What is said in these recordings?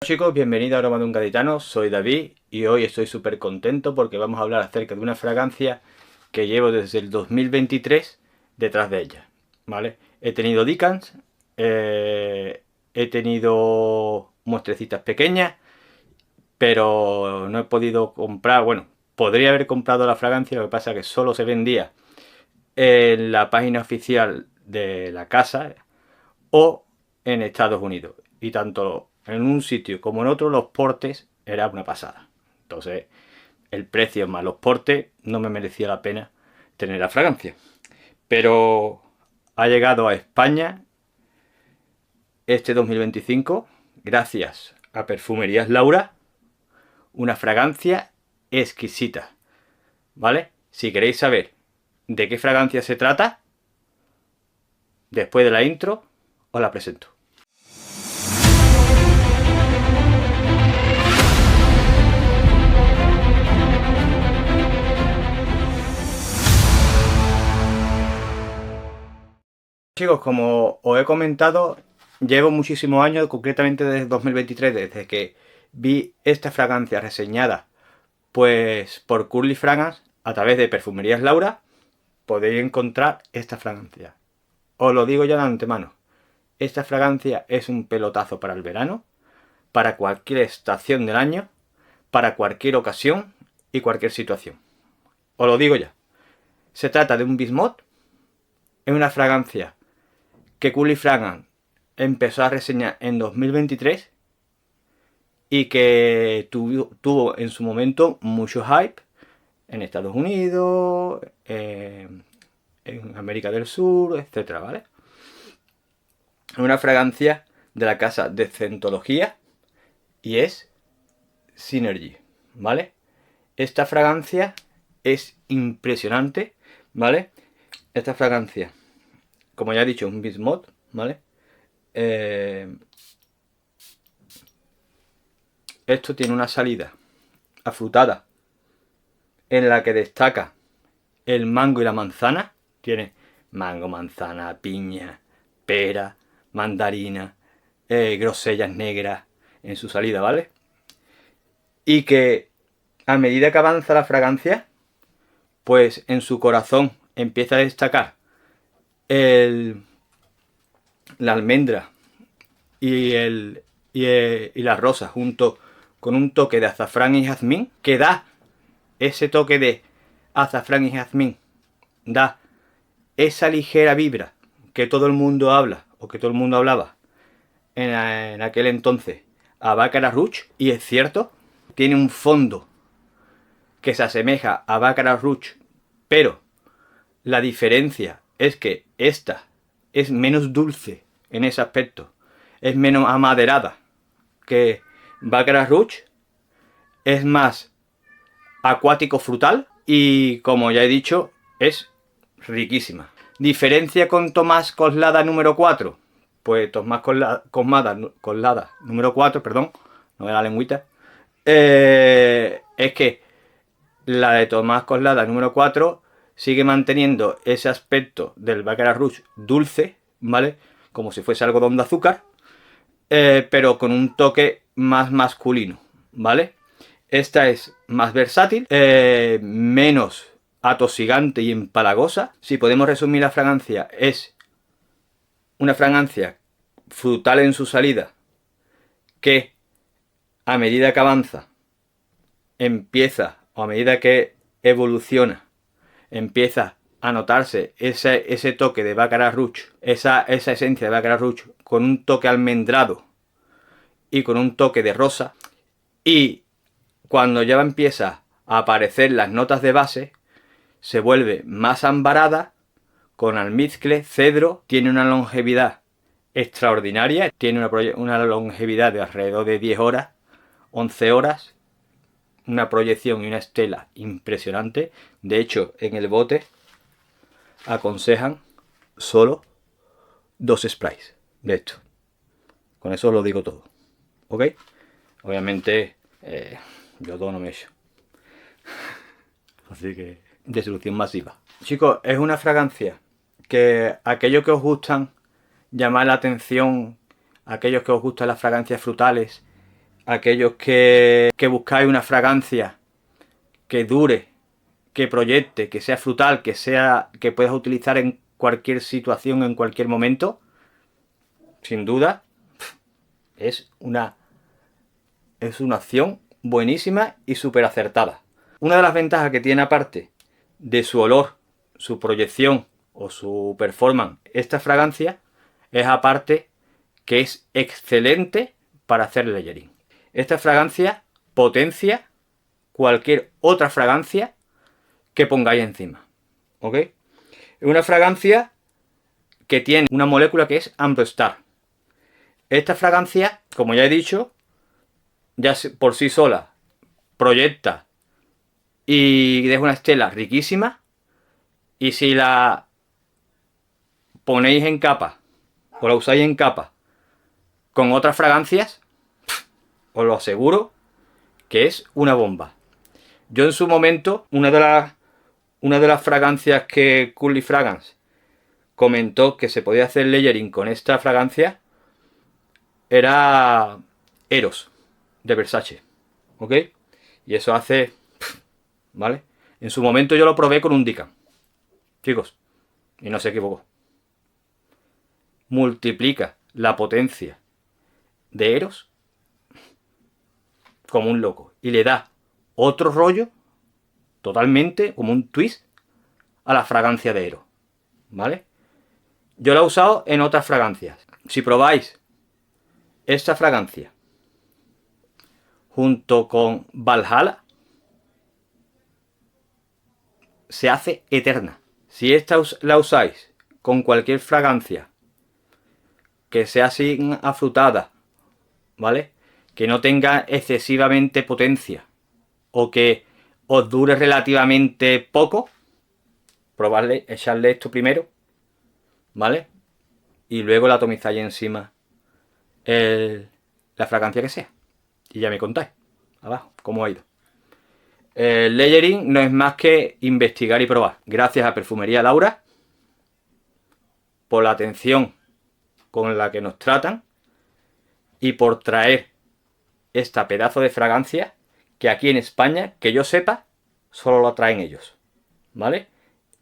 chicos, bienvenidos a Aroma de un Gaditano, soy David y hoy estoy súper contento porque vamos a hablar acerca de una fragancia que llevo desde el 2023 detrás de ella, ¿vale? He tenido Dicans, he tenido muestrecitas pequeñas, pero no he podido comprar, bueno, podría haber comprado la fragancia, lo que pasa es que solo se vendía en la página oficial de la casa o en Estados Unidos, y tanto en un sitio como en otro los portes era una pasada. Entonces el precio más los portes no me merecía la pena tener la fragancia, pero ha llegado a España este 2025 gracias a Perfumerías Laura, una fragancia exquisita, ¿vale? Si queréis saber de qué fragancia se trata, después de la intro os la presento. Chicos, como os he comentado, llevo muchísimos años, concretamente desde 2023, desde que vi esta fragancia reseñada pues por Curly Fragrance a través de Perfumerías Laura, podéis encontrar esta fragancia. Os lo digo ya de antemano, esta fragancia es un pelotazo para el verano, para cualquier estación del año, para cualquier ocasión y cualquier situación. Os lo digo ya. Se trata de un Bismuth, es una fragancia que Curly Fragrance empezó a reseñar en 2023 y que tuvo en su momento mucho hype en Estados Unidos, en América del Sur, etcétera, ¿vale? Es una fragancia de la casa de Scentología y es Synergy, ¿vale? Esta fragancia es impresionante, ¿vale? Esta fragancia, como ya he dicho, es un Bismuth, ¿vale? Esto tiene una salida afrutada en la que destaca el mango y la manzana. Tiene mango, manzana, piña, pera, mandarina, grosellas negras en su salida, ¿vale? Y que a medida que avanza la fragancia, pues en su corazón empieza a destacar la almendra y la rosa, junto con un toque de azafrán y jazmín, que da ese toque de azafrán y jazmín, da esa ligera vibra que todo el mundo habla, o que todo el mundo hablaba en aquel entonces, a Baccarat Rouge, y es cierto, tiene un fondo que se asemeja a Baccarat Rouge, pero la diferencia es que esta es menos dulce en ese aspecto, es menos amaderada que Baccarat Rouge, es más acuático frutal y, como ya he dicho, es riquísima. ¿Diferencia con Tomás Coslada número 4? Pues Tomás Coslada número 4, perdón, no me da la lengüita, es que la de Tomás Coslada número 4 sigue manteniendo ese aspecto del Baccarat Rouge dulce, ¿vale? Como si fuese algodón de azúcar, pero con un toque más masculino, ¿vale? Esta es más versátil, menos atosigante y empalagosa. Si podemos resumir la fragancia, es una fragancia frutal en su salida, que a medida que avanza, o a medida que evoluciona, empieza a notarse ese toque de Baccarat Rouge, esa esencia de Baccarat Rouge, con un toque almendrado y con un toque de rosa. Y cuando ya empieza a aparecer las notas de base, se vuelve más ambarada, con almizcle, cedro, tiene una longevidad extraordinaria, tiene una longevidad de alrededor de 10 horas, 11 horas, una proyección y una estela impresionante. De hecho, en el bote aconsejan solo 2 sprays de esto. Con eso os lo digo todo, ¿ok? Obviamente yo todo no me he hecho. Así que desilusión masiva. Chicos, es una fragancia que aquellos que os gustan llamar la atención, aquellos que os gustan las fragancias frutales, aquellos que buscáis una fragancia que dure, que proyecte, que sea frutal, que puedas utilizar en cualquier situación, en cualquier momento, sin duda, es una opción buenísima y súper acertada. Una de las ventajas que tiene, aparte de su olor, su proyección o su performance, esta fragancia, es aparte que es excelente para hacer layering. Esta fragancia potencia cualquier otra fragancia que pongáis encima, ¿ok? Es una fragancia que tiene una molécula que es Ambrostar. Esta fragancia, como ya he dicho, ya por sí sola proyecta y deja una estela riquísima, y si la ponéis en capa o la usáis en capa con otras fragancias, os lo aseguro que es una bomba. Yo en su momento, una de las fragancias que Curly Fragrance comentó que se podía hacer layering con esta fragancia era Eros de Versace, ¿ok? Y eso hace, ¿vale? En su momento yo lo probé con un Dican, chicos, y no se equivocó. Multiplica la potencia de Eros como un loco y le da otro rollo totalmente, como un twist a la fragancia de Eros, ¿vale? Yo la he usado en otras fragancias. Si probáis esta fragancia junto con Valhalla, se hace eterna. Si esta la usáis con cualquier fragancia que sea así afrutada, ¿vale? Que no tenga excesivamente potencia o que os dure relativamente poco, probarle, echarle esto primero, ¿vale? Y luego la atomizáis encima la fragancia que sea. Y ya me contáis abajo cómo ha ido. El layering no es más que investigar y probar. Gracias a Perfumería Laura por la atención con la que nos tratan y por traer esta pedazo de fragancia que aquí en España, que yo sepa, solo lo traen ellos, ¿vale?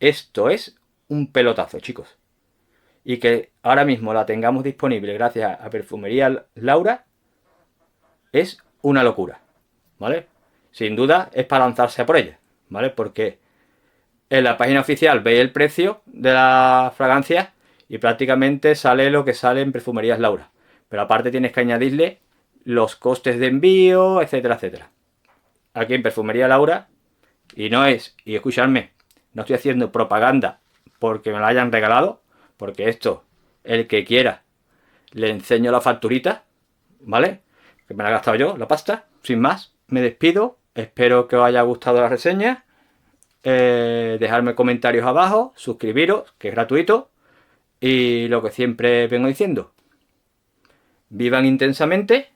Esto es un pelotazo, chicos. Y que ahora mismo la tengamos disponible gracias a Perfumería Laura es una locura, ¿vale? Sin duda es para lanzarse a por ella, ¿vale? Porque en la página oficial veis el precio de la fragancia y prácticamente sale lo que sale en Perfumerías Laura. Pero aparte tienes que añadirle los costes de envío, etcétera, etcétera. Aquí en Perfumería Laura, y escuchadme, no estoy haciendo propaganda porque me la hayan regalado, porque esto, el que quiera, le enseño la facturita, ¿vale? Que me la he gastado yo, la pasta. Sin más, me despido. Espero que os haya gustado la reseña. Dejadme comentarios abajo, suscribiros, que es gratuito. Y lo que siempre vengo diciendo. Vivan intensamente,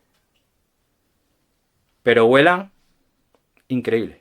pero huelan increíble.